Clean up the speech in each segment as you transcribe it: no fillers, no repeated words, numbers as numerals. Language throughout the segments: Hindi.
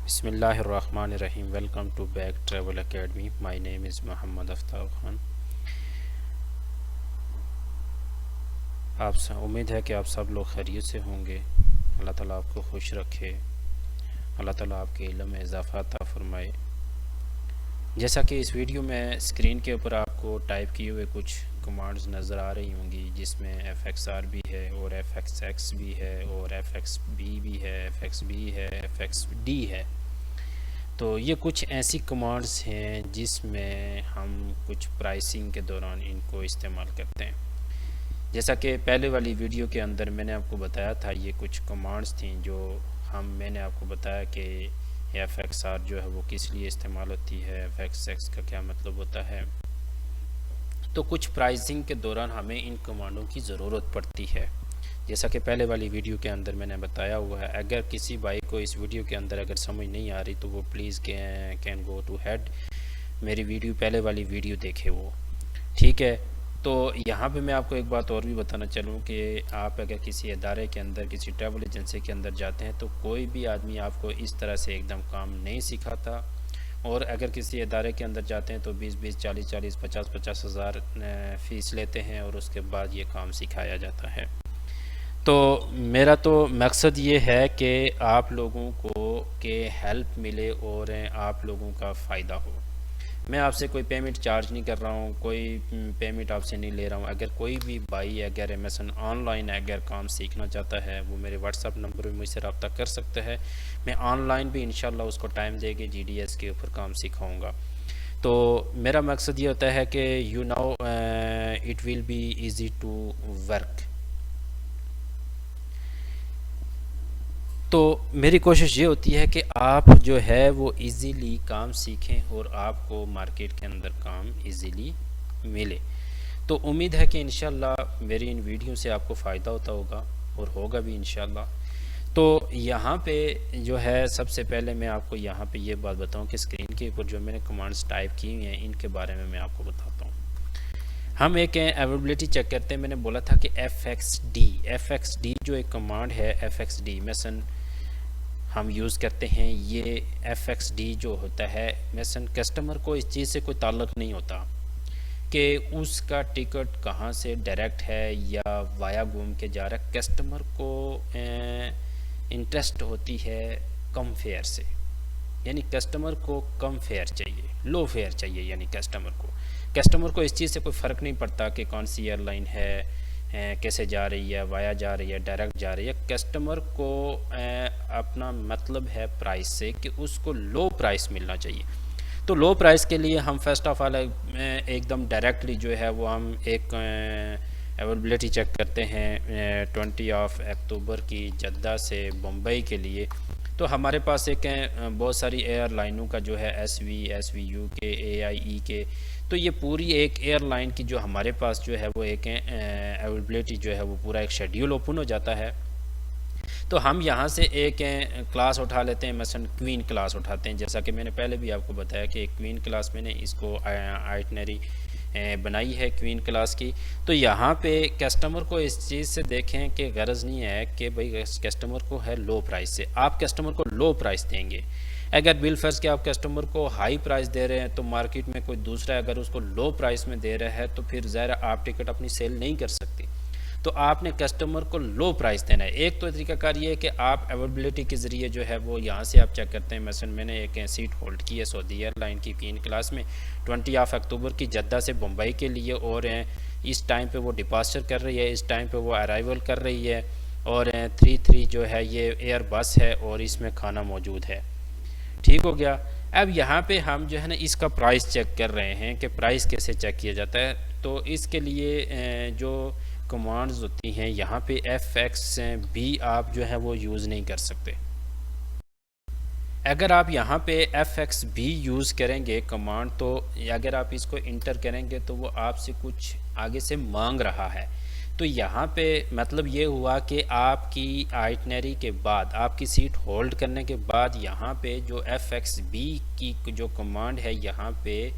बिस्मिल्लाहिर्रहमानिर्रहीम। Welcome to back travel academy. My name is Mohammad Aftab Khan. उम्मीद है कि आप सब लोग खैरियत से होंगे। अल्लाह ताला आपको खुश रखे, अल्लाह ताला आपके इल्म में इजाफ़ा अता फरमाए। जैसा कि इस वीडियो में स्क्रीन के ऊपर आपको टाइप किए हुए कुछ कमांड्स नज़र आ रही होंगी, जिसमें FXR भी है और FXX भी है और FXB भी है, FXB है, FXD है। तो ये कुछ ऐसी कमांड्स हैं जिसमें हम कुछ प्राइसिंग के दौरान इनको इस्तेमाल करते हैं। जैसा कि पहले वाली वीडियो के अंदर मैंने आपको बताया था, ये कुछ कमांड्स थी जो मैंने आपको बताया कि FXR जो है वो किस लिए इस्तेमाल होती है, FXX का क्या मतलब होता है। तो कुछ प्राइसिंग के दौरान हमें इन कमांडों की ज़रूरत पड़ती है। जैसा कि पहले वाली वीडियो के अंदर मैंने बताया हुआ है। अगर किसी भाई को इस वीडियो के अंदर अगर समझ नहीं आ रही तो वो please can go to head, मेरी वीडियो पहले वाली वीडियो देखे वो, ठीक है। तो यहाँ पे मैं आपको एक बात और भी बताना चलूँ कि आप अगर किसी इदारे के अंदर, किसी ट्रैवल एजेंसी के अंदर जाते हैं तो कोई भी आदमी आपको इस तरह से एकदम काम नहीं सिखाता। और अगर किसी इदारे के अंदर जाते हैं तो 20-20, 40-40, 50-50 हज़ार फ़ीस लेते हैं और उसके बाद ये काम सिखाया जाता है। तो मेरा तो मकसद ये है कि आप लोगों को के हेल्प मिले और आप लोगों का फ़ायदा हो। मैं आपसे कोई पेमेंट चार्ज नहीं कर रहा हूँ, कोई पेमेंट आपसे नहीं ले रहा हूँ। अगर कोई भी भाई अगर मसलन ऑनलाइन अगर काम सीखना चाहता है, वो मेरे व्हाट्सअप नंबर पर मुझसे रब्ता कर सकता है। मैं ऑनलाइन भी इंशाल्लाह उसको टाइम दे के GDS के ऊपर काम सिखाऊँगा। तो मेरा मकसद ये होता है कि you know it will be easy to work. तो मेरी कोशिश ये होती है कि आप जो है वो इजीली काम सीखें और आपको मार्केट के अंदर काम इजीली मिले। तो उम्मीद है कि इंशाल्लाह मेरी इन वीडियो से आपको फ़ायदा होता होगा और होगा भी इंशाल्लाह। तो यहाँ पे जो है सबसे पहले मैं आपको यहाँ पे ये बात बताऊँ कि स्क्रीन के ऊपर जो मैंने कमांड्स टाइप की हुई हैं इनके बारे में मैं आपको बताता हूँ। हम एक अवेलेबिलिटी चेक करते हैं। मैंने बोला था कि FXD जो एक कमांड है, FXD मसन हम यूज़ करते हैं। ये FXD जो होता है, मसन कस्टमर को इस चीज़ से कोई ताल्लुक़ नहीं होता कि उसका टिकट कहाँ से डायरेक्ट है या वाया घूम के जा रहा है। कस्टमर को इंटरेस्ट होती है कम फेयर से, यानी कस्टमर को कम फेयर चाहिए, लो फेयर चाहिए। यानी कस्टमर को इस चीज़ से कोई फ़र्क नहीं पड़ता कि कौन सी एयरलाइन है, कैसे जा रही है, वाया जा रही है, डायरेक्ट जा रही है। कस्टमर को अपना मतलब है प्राइस से कि उसको लो प्राइस मिलना चाहिए। तो लो प्राइस के लिए हम फर्स्ट ऑफ ऑल एकदम डायरेक्टली जो है वो हम एक अवेलेबिलिटी चेक करते हैं 20 अक्टूबर की जद्दा से बम्बई के लिए। तो हमारे पास एक बहुत सारी एयरलाइनों का जो है SVU के, AIE के, तो ये पूरी एक एयरलाइन की जो हमारे पास जो है वो एक अवेलेबिलिटी जो है वो पूरा एक शेड्यूल ओपन हो जाता है। तो हम यहाँ से एक क्लास उठा लेते हैं, मसलन क्वीन क्लास उठाते हैं। जैसा कि मैंने पहले भी आपको बताया कि क्वीन क्लास मैंने इसको आइटनरी बनाई है क्वीन क्लास की। तो यहाँ पे कस्टमर को इस चीज़ से देखें कि गरज नहीं है कि भाई कस्टमर को है लो प्राइस से, आप कस्टमर को लो प्राइस देंगे। अगर बिल फर्ज के आप कस्टमर को हाई प्राइस दे रहे हैं तो मार्केट में कोई दूसरा अगर उसको लो प्राइस में दे रहा है तो फिर ज़ाहिर आप टिकट अपनी सेल नहीं कर सकते। तो आपने कस्टमर को लो प्राइस देना है। एक तो तरीकाकार ये है कि आप अवेलेबिलिटी के ज़रिए जो है वो यहाँ से आप चेक करते हैं। मसलन मैंने एक सीट होल्ड की है सऊदी एयरलाइन की क्वीन क्लास में 20 अक्टूबर की जद्दा से मुंबई के लिए, और इस टाइम पे वो डिपार्चर कर रही है, इस टाइम पे वो अराइवल कर रही है, और 33 जो है ये एयर बस है और इसमें खाना मौजूद है। ठीक हो गया। अब यहाँ पे हम जो है ना इसका प्राइस चेक कर रहे हैं कि प्राइस कैसे चेक किया जाता है। तो इसके लिए जो कमांड्स होती हैं यहाँ पे FXB आप जो है वो यूज़ नहीं कर सकते। अगर आप यहाँ पे FXB यूज़ करेंगे कमांड, तो अगर आप इसको इंटर करेंगे तो वो आपसे कुछ आगे से मांग रहा है। तो यहाँ पे मतलब ये हुआ कि आपकी आइटनरी के बाद, आपकी सीट होल्ड करने के बाद यहाँ पे जो FXB की जो कमांड है यहाँ पे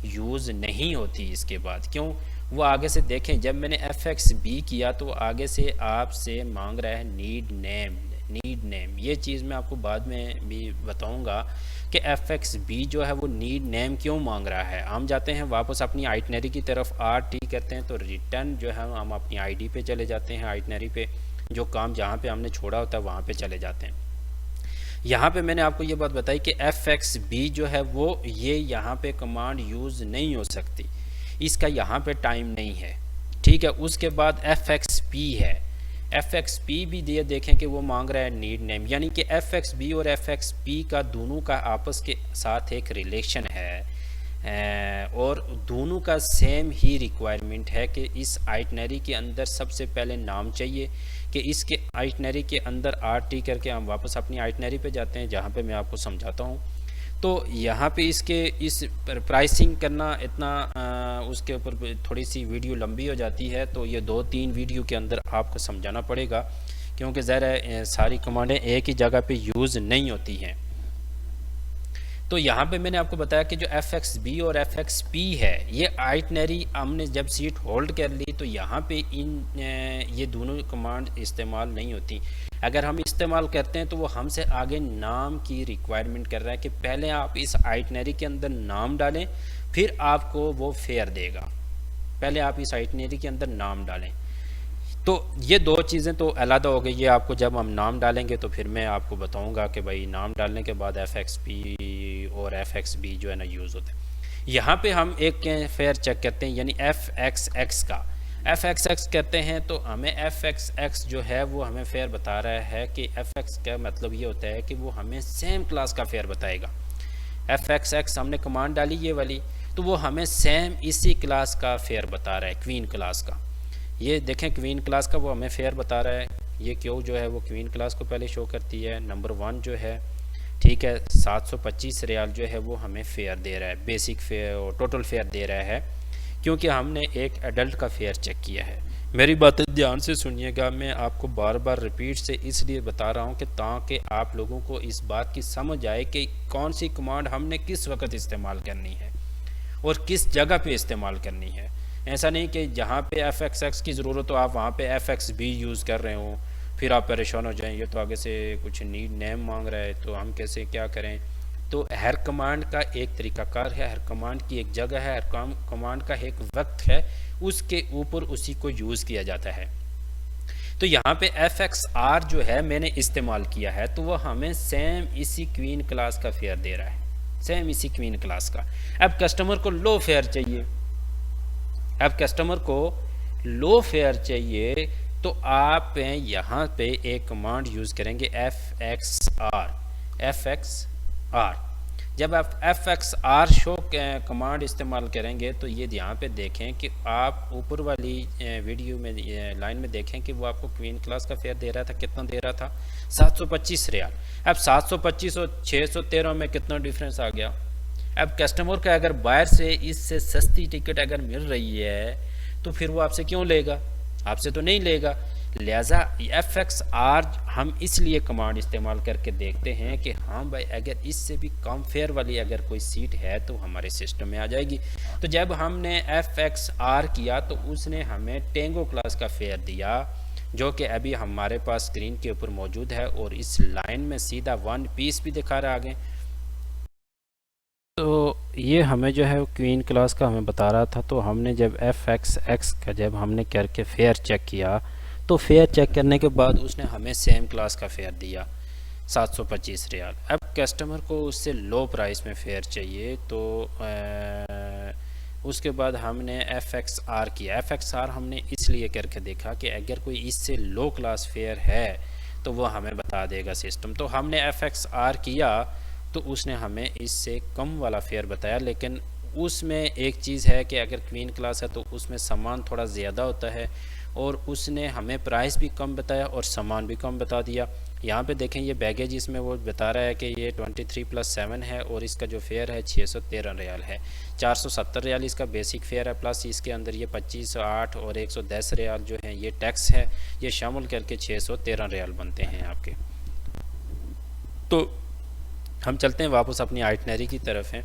यूज़ नहीं होती इसके बाद। क्यों? वो आगे से देखें, जब मैंने FXB किया तो आगे से आपसे मांग रहा है नीड नेम। नीड नेम, ये चीज़ मैं आपको बाद में भी बताऊंगा कि FXB जो है वो नीड नेम क्यों मांग रहा है। हम जाते हैं वापस अपनी आइटनरी की तरफ, RT करते हैं तो रिटर्न जो है हम अपनी ID पे चले जाते हैं, आइटनरी पे जो काम जहाँ पे हमने छोड़ा होता है वहाँ पे चले जाते हैं। यहाँ पे मैंने आपको ये बात बताई कि FXB जो है वो ये यहाँ पे कमांड यूज़ नहीं हो सकती, इसका यहाँ पे टाइम नहीं है, ठीक है। उसके बाद FXP है, FXP भी दिए देखें कि वो मांग रहा है नीड नेम, यानी कि FXB और FXP का दोनों का आपस के साथ एक रिलेशन है और दोनों का सेम ही रिक्वायरमेंट है कि इस आइटनरी के अंदर सबसे पहले नाम चाहिए, कि इसके आइटनरी के अंदर RT करके हम वापस अपनी आइटनरी पे जाते हैं जहाँ पे मैं आपको समझाता हूँ। तो यहाँ पे इसके इस प्राइसिंग करना इतना उसके ऊपर थोड़ी सी वीडियो लंबी हो जाती है, तो ये 2-3 वीडियो के अंदर आपको समझाना पड़ेगा, क्योंकि ज़रा सारी कमांडें एक ही जगह पे यूज़ नहीं होती हैं। तो यहाँ पे मैंने आपको बताया कि जो FXB और FXP है, ये आइटनरी हमने जब सीट होल्ड कर ली तो यहाँ पे ये दोनों कमांड इस्तेमाल नहीं होती। अगर हम इस्तेमाल करते हैं तो वो हमसे आगे नाम की रिक्वायरमेंट कर रहा है कि पहले आप इस आइटनरी के अंदर नाम डालें, फिर आपको वो फेयर देगा। पहले आप इस आइटनरी के अंदर नाम डालें। तो ये दो चीज़ें तो अलग हो गई, ये आपको जब हम नाम डालेंगे तो फिर मैं आपको बताऊंगा कि भाई नाम डालने के बाद FXP और FXB जो है ना यूज़ होते हैं। यहाँ पे हम एक फेयर चेक करते हैं, यानी FXX का FXX कहते हैं, तो हमें FXX जो है वो हमें फेयर बता रहा है कि FX का मतलब ये होता है कि वो हमें सेम क्लास का फेयर बताएगा। FXX हमने कमांड डाली ये वाली, तो वो हमें सेम इसी क्लास का फेयर बता रहा है, क्वीन क्लास का। ये देखें क्वीन क्लास का वो हमें फेयर बता रहा है। ये क्यों जो है वो क्वीन क्लास को पहले शो करती है। नंबर 1 जो है, ठीक है, 725 रियाल जो है वो हमें फेयर दे रहा है, बेसिक फेयर और टोटल फेयर दे रहा है, क्योंकि हमने एक एडल्ट का फेयर चेक किया है। मेरी बातें ध्यान से सुनिएगा, मैं आपको बार बार रिपीट से इसलिए बता रहा हूँ कि ताकि आप लोगों को इस बात की समझ आए कि कौन सी कमांड हमने किस वक्त इस्तेमाल करनी है और किस जगह पे इस्तेमाल करनी है। ऐसा नहीं कि जहाँ पे FXX की ज़रूरत हो आप वहाँ पे FXB यूज़ कर रहे हो, फिर आप परेशान हो जाएं, ये तो आगे से कुछ नीड नेम मांग रहा है तो हम कैसे क्या करें। तो हर कमांड का एक तरीकाकार है, हर कमांड की एक जगह है, हर कमांड का एक वक्त है, उसके ऊपर उसी को यूज़ किया जाता है। तो यहाँ पे FXR जो है मैंने इस्तेमाल किया है, तो वह हमें सेम इसी क्वीन क्लास का फेयर दे रहा है, सेम इसी क्वीन क्लास का। अब कस्टमर को लो फेयर चाहिए, अब कस्टमर को लो फेयर चाहिए तो आप यहाँ पे एक कमांड यूज़ करेंगे FXR। जब आप FXR शो कमांड इस्तेमाल करेंगे तो ये यहाँ पे देखें कि आप ऊपर वाली वीडियो में लाइन में देखें कि वो आपको क्वीन क्लास का फेयर दे रहा था, कितना दे रहा था, 725 रियाल। अब 725 और 613 में कितना डिफरेंस आ गया। अब कस्टमर का अगर बाहर से इससे सस्ती टिकट अगर मिल रही है तो फिर वो आपसे क्यों लेगा, आपसे तो नहीं लेगा। लिहाजा FXR हम इसलिए कमांड इस्तेमाल करके देखते हैं कि हाँ भाई अगर इससे भी कम फेयर वाली अगर कोई सीट है तो हमारे सिस्टम में आ जाएगी। तो जब हमने FXR किया तो उसने हमें टेंगो क्लास का फेयर दिया, जो कि अभी हमारे पास स्क्रीन के ऊपर मौजूद है और इस लाइन में सीधा 1 पीस भी दिखा रहा आगे। तो ये हमें जो है क्वीन क्लास का हमें बता रहा था। तो हमने जब FXX का जब हमने करके फेयर चेक किया तो फेयर चेक करने के बाद उसने हमें सेम क्लास का फेयर दिया 725 रियाल। अब कस्टमर को उससे लो प्राइस में फेयर चाहिए तो उसके बाद हमने FXR किया। FXR हमने इसलिए करके देखा कि अगर कोई इससे लो क्लास फेयर है तो वो हमें बता देगा सिस्टम। तो हमने FXR किया तो उसने हमें इससे कम वाला फेयर बताया, लेकिन उसमें एक चीज़ है कि अगर क्वीन क्लास है तो उसमें सामान थोड़ा ज़्यादा होता है और उसने हमें प्राइस भी कम बताया और सामान भी कम बता दिया। यहाँ पे देखें ये बैगेज इसमें वो बता रहा है कि ये 23+7 है और इसका जो फेयर है 613 रियाल है। 470 रियाल इसका बेसिक फेयर है, प्लस इसके अंदर ये 25, 8 और 110 रियाल जो है ये टैक्स है, ये शामिल करके 613 रियाल बनते हैं आपके। तो हम चलते हैं वापस अपनी आइटनरी की तरफ हैं।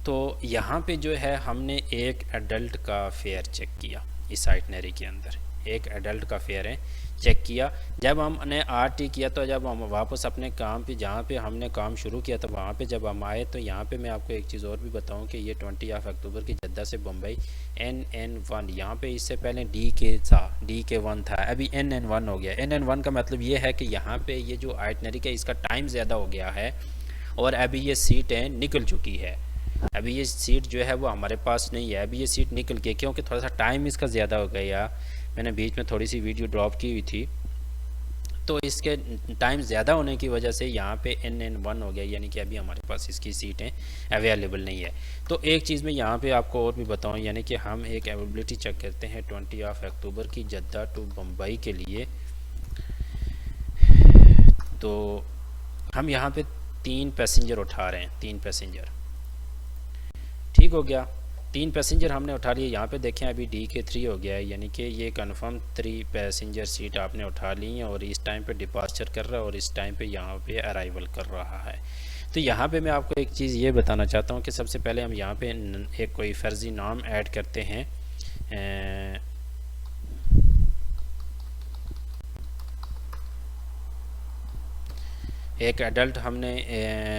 तो यहाँ पे जो है हमने एक एडल्ट का फेयर चेक किया, इस आइटनरी के अंदर एक एडल्ट का फेयर है चेक किया। जब हमने RT किया तो जब हम वापस अपने काम पे जहाँ पे हमने काम शुरू किया तो वहाँ पे जब हम आए तो यहाँ पे मैं आपको एक चीज़ और भी बताऊँ कि ये 20 अक्टूबर की जद्दा से बम्बई NN1, यहाँ पे इससे पहले DK1 था, अभी NN1 हो गया। NN1 का मतलब ये है कि यहाँ पे ये जो आइटनरी का इसका टाइम ज़्यादा हो गया है और अभी ये सीटें निकल चुकी है। अभी ये सीट जो है वो हमारे पास नहीं है, अभी ये सीट निकल के, क्योंकि थोड़ा सा टाइम इसका ज़्यादा हो गया। मैंने बीच में थोड़ी सी वीडियो ड्रॉप की हुई थी, तो इसके टाइम ज़्यादा होने की वजह से यहाँ पे NN1 हो गया, यानी कि अभी हमारे पास इसकी सीटें अवेलेबल नहीं है। तो एक चीज़ मैं यहाँ पे आपको और भी बताऊँ, यानी कि हम एक अवेलेबिलिटी चेक करते हैं 20 अक्टूबर की जद्दा टू बम्बई के लिए। तो हम यहाँ पे 3 पैसेंजर उठा रहे हैं, 3 पैसेंजर, ठीक हो गया। 3 पैसेंजर हमने उठा लिए। यहाँ पे देखें अभी DK3 हो गया है, यानी कि ये कंफर्म 3 पैसेंजर सीट आपने उठा ली है और इस टाइम पे डिपार्चर कर रहा है और इस टाइम पे यहाँ पे अराइवल कर रहा है। तो यहाँ पे मैं आपको एक चीज़ ये बताना चाहता हूँ कि सबसे पहले हम यहाँ पे एक कोई फर्जी नाम ऐड करते हैं। एक एडल्ट हमने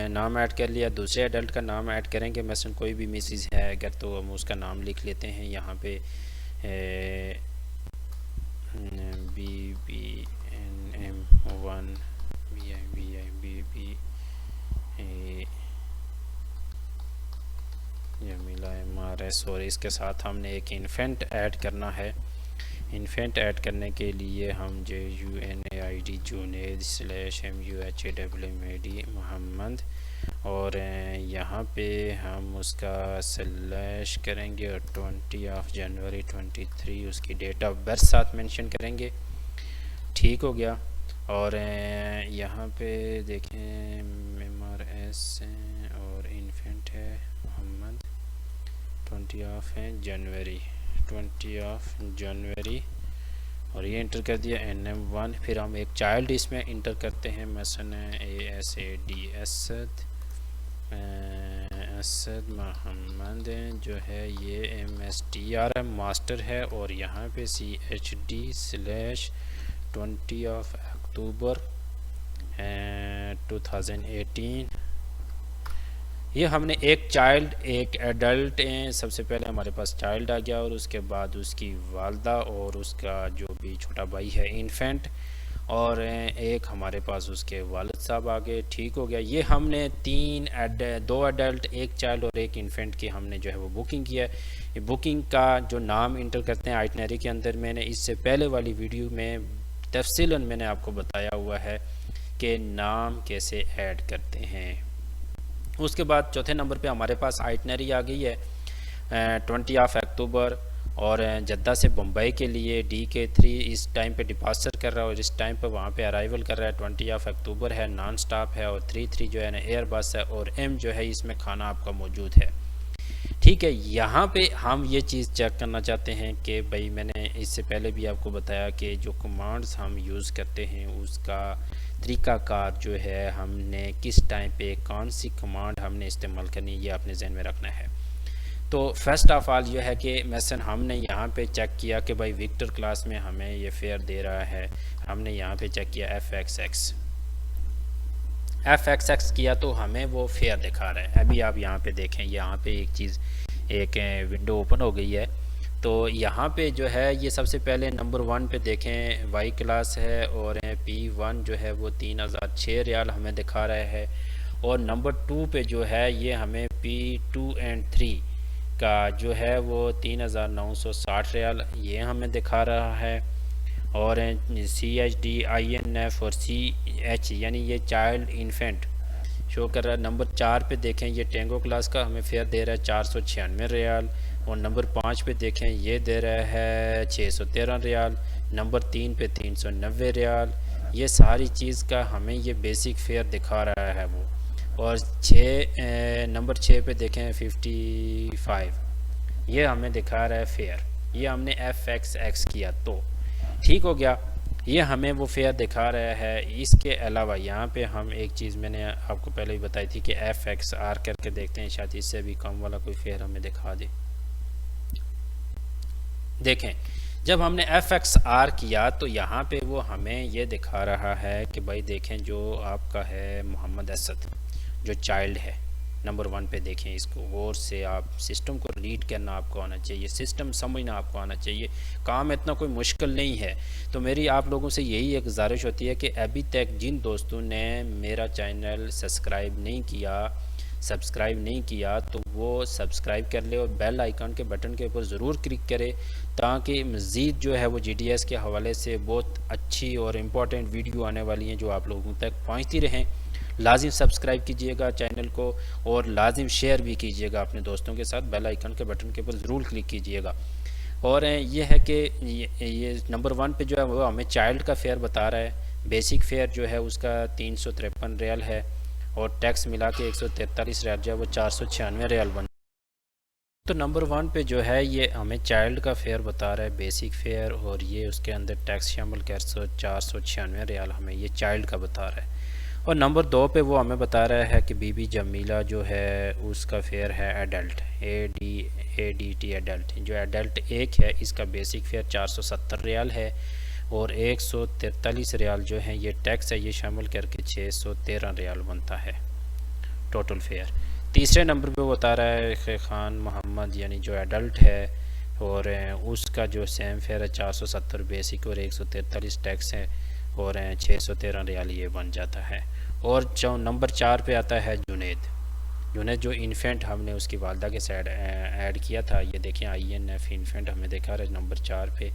नाम ऐड कर लिया, दूसरे एडल्ट का नाम ऐड करेंगे, मसलन कोई भी मिसेस है अगर तो हम उसका नाम लिख लेते हैं यहाँ पे BBNM1 BB जमीला MRS, और इसके साथ हमने एक इन्फेंट ऐड करना है। इन्फेंट ऐड करने के लिए हम JUNAID जुनेद /MUHAMMAD मोहम्मद, और यहाँ पे हम उसका स्लैश करेंगे और 20 जनवरी 23 उसकी डेट ऑफ बर्थ साथ मेंशन करेंगे, ठीक हो गया। और यहाँ पे देखें MRS और इन्फेंट है मोहम्मद, 20 जनवरी और ये इंटर कर दिया NM1। फिर हम एक चाइल्ड इसमें इंटर करते हैं, मसलन ASAD असद मोहम्मद जो है, ये MSTR मास्टर है, और यहाँ पे CHD/20 अक्टूबर 2018। ये हमने एक चाइल्ड एक एडल्ट, सबसे पहले हमारे पास चाइल्ड आ गया और उसके बाद उसकी वालदा और उसका जो भी छोटा भाई है इन्फेंट, और एक हमारे पास उसके वालिद साहब आ गए, ठीक हो गया। ये हमने 2 एडल्ट एक चाइल्ड और एक इन्फेंट की हमने जो है वो बुकिंग किया है। ये बुकिंग का जो नाम इंटर करते हैं आइटनरी के अंदर, मैंने इससे पहले वाली वीडियो में तफसीलन मैंने आपको बताया हुआ है कि नाम कैसे ऐड करते हैं। उसके बाद चौथे नंबर पे हमारे पास आइटनरी आ गई है 20 अक्टूबर, और जद्दा से बम्बई के लिए DK3 इस टाइम पे डिपार्चर कर रहा है और इस टाइम पे वहाँ पे अराइवल कर रहा है। 20 अक्टूबर है, नॉन स्टॉप है, और 33 जो है ना एयर बस है, और M जो है इसमें खाना आपका मौजूद है, ठीक है। यहाँ पे हम ये चीज़ चेक करना चाहते हैं कि भाई मैंने इससे पहले भी आपको बताया कि जो कमांड्स हम यूज़ करते हैं उसका तरीक़ाकार जो है, हमने किस टाइम पे कौन सी कमांड हमने इस्तेमाल करनी है, ये आपने जहन में रखना है। तो फर्स्ट ऑफ ऑल ये है कि मसलन हमने यहाँ पे चेक किया कि भाई विक्टर क्लास में हमें ये फेयर दे रहा है, हमने यहाँ पे चेक किया FXX किया तो हमें वो फेयर दिखा रहा है। अभी आप यहाँ पे देखें, यहाँ पे एक चीज़, एक विंडो ओपन हो गई है। तो यहाँ पे जो है ये सबसे पहले नंबर 1 पे देखें वाई क्लास है, और P1 जो है वो 3006 रियाल हमें दिखा रहा है, और नंबर 2 पे जो है ये हमें P2 एंड 3 का जो है वो 3960 रियाल ये हमें दिखा रहा है, और CHD INF और CH यानी ये चाइल्ड इन्फेंट शो कर रहा है। नंबर 4 पे देखें ये टेंगो क्लास का हमें फेयर दे रहा है 496 रियाल, और नंबर 5 पे देखें ये दे रहा है 613 रियाल, नंबर 3 पे 390 रियाल। ये सारी चीज़ का हमें ये बेसिक फेयर दिखा रहा है वो, और नंबर 6 पे देखें 55 ये हमें दिखा रहा है फेयर, ये हमने FXX किया तो ठीक हो गया, ये हमें वो फेयर दिखा रहा है। इसके अलावा यहाँ पे हम एक चीज़ मैंने आपको पहले ही बताई थी कि FXR करके देखते हैं, शायद इससे भी कम वाला कोई फेयर हमें दिखा दे। देखें जब हमने FXR किया तो यहाँ पे वो हमें ये दिखा रहा है कि भाई देखें जो आपका है मोहम्मद असद जो चाइल्ड है नंबर 1 पे देखें इसको गौर से। आप सिस्टम को रीड करना आपको आना चाहिए, सिस्टम समझना आपको आना चाहिए, काम इतना कोई मुश्किल नहीं है। तो मेरी आप लोगों से यही एक गुजारिश होती है कि अभी तक जिन दोस्तों ने मेरा चैनल सब्सक्राइब नहीं किया तो वो सब्सक्राइब कर ले और बेल आइकन के बटन के ऊपर ज़रूर क्लिक करें, ताकि मज़ीद जो है वो GDS के हवाले से बहुत अच्छी और इम्पॉर्टेंट वीडियो आने वाली हैं जो आप लोगों तक पहुंचती रहें। लाजिम सब्सक्राइब कीजिएगा चैनल को और लाजिम शेयर भी कीजिएगा अपने दोस्तों के साथ, बेल आइकन के बटन के ऊपर ज़रूर क्लिक कीजिएगा। और ये है कि ये नंबर 1 पे जो है वो हमें चाइल्ड का फेयर बता रहा है। बेसिक फेयर जो है उसका 353 रियाल है और टैक्स मिला के 143 रियाल जो है वो 496 रियाल बन। तो नंबर 1 पे जो है ये हमें चाइल्ड का फेयर बता रहा है, बेसिक फेयर, और ये उसके अंदर टैक्स शामिल कर 496 रियाल हमें ये चाइल्ड का बता रहा है। और नंबर 2 पे वो हमें बता रहा है कि बीबी जमीला जो है उसका फेयर है एडल्ट, ADT एडल्ट। जो एडल्ट एक है इसका बेसिक फेयर 470 रियाल है और 143 रियाल जो है ये टैक्स है, ये शामिल करके 613 रियाल बनता है टोटल फेयर। तीसरे नंबर पे बता रहा है खान मोहम्मद यानी जो एडल्ट है और उसका जो सेम फेयर है 470 बेसिक और 143 टैक्स है और 613 रियाल ये बन जाता है। और जो नंबर 4 पे आता है जुनैद जो इन्फेंट हमने उसकी वालदा के साइड ऐड किया था, ये देखें INF इन्फेंट हमें देखा रहा है नंबर 4 पे,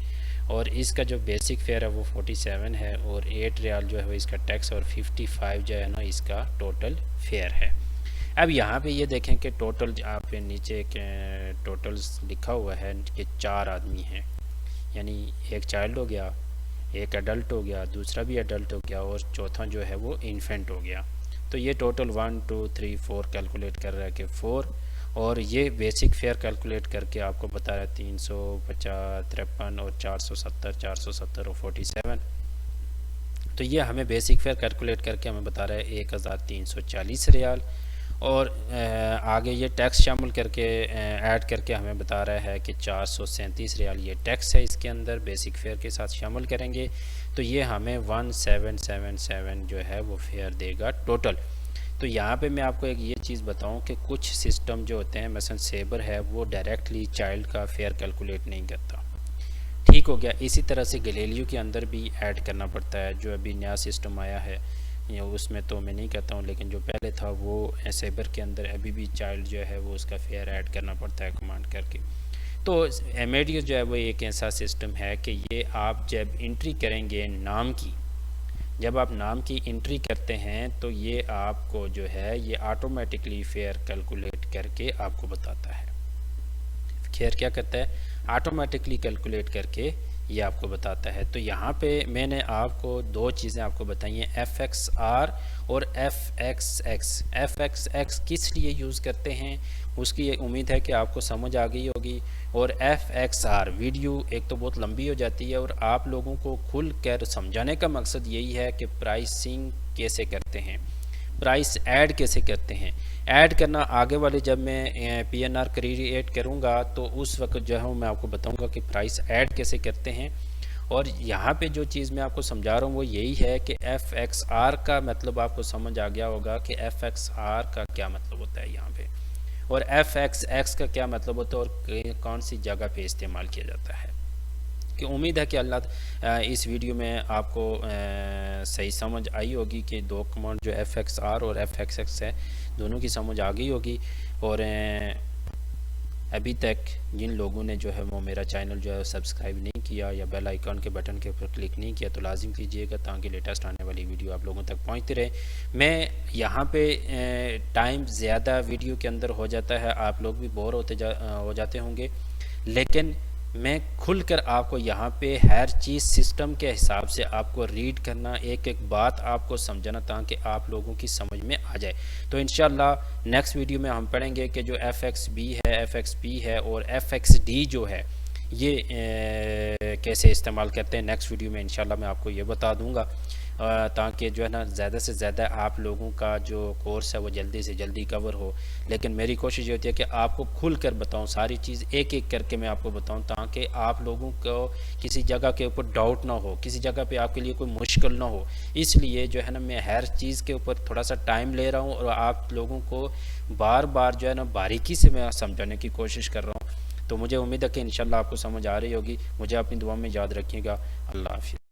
और इसका जो बेसिक फेयर है वो 47 है और 8 रियाल जो है वो इसका टैक्स और 55 जो है ना इसका टोटल फेयर है। अब यहाँ पे ये देखें कि टोटल आप नीचे टोटल लिखा हुआ है कि 4 आदमी हैं, यानी एक चाइल्ड हो गया, एक एडल्ट हो गया, दूसरा भी एडल्ट हो गया और चौथा जो है वो इन्फेंट हो गया। तो ये टोटल 1 2 3 4 कैलकुलेट कर रहा है कि 4, और ये बेसिक फेयर कैलकुलेट करके आपको बता रहा है 353 और 470 और 47। तो ये हमें बेसिक फेयर कैलकुलेट करके हमें बता रहा है 1340 रियाल। और आगे ये टैक्स शामिल करके ऐड करके हमें बता रहा है कि 437 रियाल ये टैक्स है इसके अंदर बेसिक फेयर के साथ शामिल करेंगे तो ये हमें 1777 जो है वो फेयर देगा टोटल। तो यहाँ पे मैं आपको एक ये चीज़ बताऊँ कि कुछ सिस्टम जो होते हैं मसलन सेबर है वो डायरेक्टली चाइल्ड का फेयर कैलकुलेट नहीं करता, ठीक हो गया। इसी तरह से गैलीलियो के अंदर भी ऐड करना पड़ता है, जो अभी नया सिस्टम आया है या उसमें तो मैं नहीं कहता हूँ, लेकिन जो पहले था वो सेबर के अंदर अभी भी चाइल्ड जो है वो उसका फेयर ऐड करना पड़ता है कमांड करके। तो एमेडियो जो है वो एक ऐसा सिस्टम है कि ये आप जब एंट्री करेंगे नाम की, जब आप नाम की एंट्री करते हैं तो ये आपको जो है ये ऑटोमेटिकली फेयर कैलकुलेट करके आपको बताता है। फेयर क्या करता है, ऑटोमेटिकली कैलकुलेट करके ये आपको बताता है। तो यहाँ पे मैंने आपको दो चीज़ें आपको बताई हैं, FXR और FXX। FXX किस लिए यूज़ करते हैं उसकी उम्मीद है कि आपको समझ आ गई होगी। और FXR वीडियो एक तो बहुत लंबी हो जाती है और आप लोगों को खुल कर समझाने का मकसद यही है कि प्राइसिंग कैसे करते हैं, प्राइस ऐड कैसे करते हैं। ऐड करना आगे वाले जब मैं PNR क्रिएट करूँगा तो उस वक्त जो है मैं आपको बताऊँगा कि प्राइस ऐड कैसे करते हैं। और यहाँ पे जो चीज़ मैं आपको समझा रहा हूँ वो यही है कि FXR का मतलब आपको समझ आ गया होगा कि FXR का क्या मतलब होता है यहाँ पे, और FXX का क्या मतलब होता है और कौन सी जगह पे इस्तेमाल किया जाता है। कि उम्मीद है कि अल्लाह इस वीडियो में आपको सही समझ आई होगी कि दो कमांड जो FXR और FXX है दोनों की समझ आ गई होगी। और अभी तक जिन लोगों ने जो है वो मेरा चैनल जो है सब्सक्राइब नहीं किया या बेल आइकन के बटन के ऊपर क्लिक नहीं किया तो लाजिम कीजिएगा ताकि लेटेस्ट आने वाली वीडियो आप लोगों तक पहुंचती रहे। मैं यहाँ पे टाइम ज़्यादा वीडियो के अंदर हो जाता है, आप लोग भी बोर हो जाते होंगे, लेकिन मैं खुलकर आपको यहाँ पे हर चीज़ सिस्टम के हिसाब से आपको रीड करना, एक एक बात आपको समझाना ताकि आप लोगों की समझ में आ जाए। तो इंशाल्लाह नेक्स्ट वीडियो में हम पढ़ेंगे कि जो FXB है, FXP है और FXD जो है ये कैसे इस्तेमाल करते हैं। नेक्स्ट वीडियो में इंशाल्लाह मैं आपको ये बता दूंगा। ताकि जो है ना ज़्यादा से ज़्यादा आप लोगों का जो कोर्स है वो जल्दी से जल्दी कवर हो। लेकिन मेरी कोशिश ये होती है कि आपको खुल कर बताऊँ, सारी चीज़ एक एक करके मैं आपको बताऊँ, ताकि आप लोगों को किसी जगह के ऊपर डाउट ना हो, किसी जगह पे आपके लिए कोई मुश्किल ना हो। इसलिए जो है ना मैं हर चीज़ के ऊपर थोड़ा सा टाइम ले रहा हूँ और आप लोगों को बार बार जो है ना बारीकी से मैं समझाने की कोशिश कर रहा हूँ। तो मुझे उम्मीद है कि इंशाल्लाह आपको समझ आ रही होगी। मुझे अपनी दुआ में याद रखिएगा। अल्लाह हाफिज़।